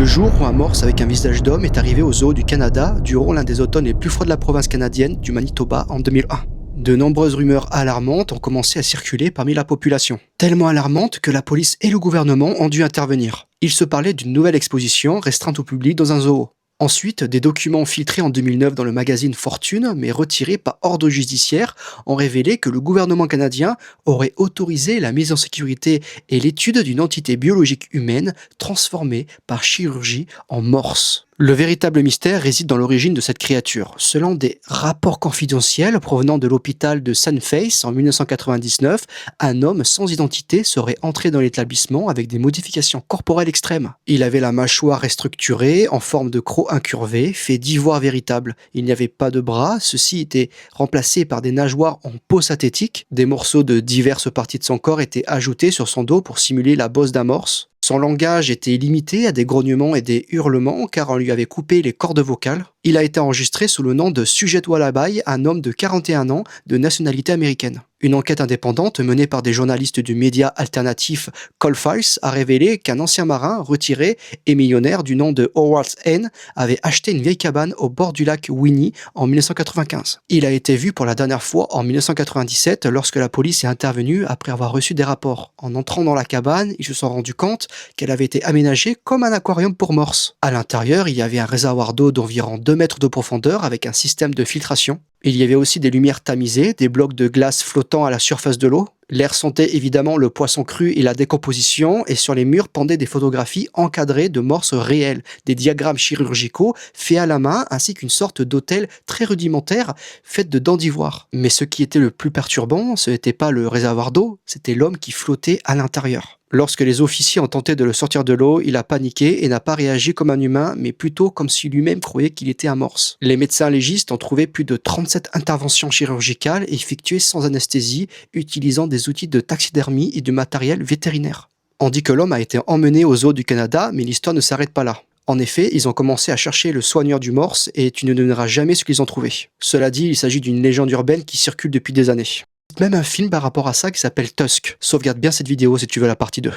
Le jour où un morse avec un visage d'homme est arrivé au zoo du Canada durant l'un des automnes les plus froids de la province canadienne du Manitoba en 2001. De nombreuses rumeurs alarmantes ont commencé à circuler parmi la population. Tellement alarmantes que la police et le gouvernement ont dû intervenir. Il se parlait d'une nouvelle exposition restreinte au public dans un zoo. Ensuite, des documents filtrés en 2009 dans le magazine Fortune, mais retirés par ordre judiciaire, ont révélé que le gouvernement canadien aurait autorisé la mise en sécurité et l'étude d'une entité biologique humaine transformée par chirurgie en morse. Le véritable mystère réside dans l'origine de cette créature. Selon des rapports confidentiels provenant de l'hôpital de Sunface en 1999, un homme sans identité serait entré dans l'établissement avec des modifications corporelles extrêmes. Il avait la mâchoire restructurée en forme de croc incurvé, fait d'ivoire véritable. Il n'y avait pas de bras, ceux-ci étaient remplacés par des nageoires en peau synthétique. Des morceaux de diverses parties de son corps étaient ajoutés sur son dos pour simuler la bosse d'un morse. Son langage était limité à des grognements et des hurlements car on lui avait coupé les cordes vocales. Il a été enregistré sous le nom de Sujet Wallaby, un homme de 41 ans de nationalité américaine. Une enquête indépendante menée par des journalistes du média alternatif Coalfiles a révélé qu'un ancien marin retiré et millionnaire du nom de Howard N avait acheté une vieille cabane au bord du lac Winnie en 1995. Il a été vu pour la dernière fois en 1997 lorsque la police est intervenue après avoir reçu des rapports. En entrant dans la cabane, ils se sont rendus compte qu'elle avait été aménagée comme un aquarium pour morses. À l'intérieur, il y avait un réservoir d'eau d'environ 2 mètres de profondeur avec un système de filtration. Il y avait aussi des lumières tamisées, des blocs de glace flottant à la surface de l'eau. L'air sentait évidemment le poisson cru et la décomposition, et sur les murs pendaient des photographies encadrées de morses réels, des diagrammes chirurgicaux faits à la main, ainsi qu'une sorte d'autel très rudimentaire faite de dents d'ivoire. Mais ce qui était le plus perturbant, ce n'était pas le réservoir d'eau, c'était l'homme qui flottait à l'intérieur. Lorsque les officiers ont tenté de le sortir de l'eau, il a paniqué et n'a pas réagi comme un humain, mais plutôt comme si lui-même croyait qu'il était un morse. Les médecins légistes ont trouvé plus de 37 interventions chirurgicales effectuées sans anesthésie, utilisant des outils de taxidermie et du matériel vétérinaire. On dit que l'homme a été emmené au zoo du Canada, mais l'histoire ne s'arrête pas là. En effet, ils ont commencé à chercher le soigneur du morse et tu ne donneras jamais ce qu'ils ont trouvé. Cela dit, il s'agit d'une légende urbaine qui circule depuis des années. Même un film par rapport à ça qui s'appelle Tusk. Sauvegarde bien cette vidéo si tu veux la partie 2.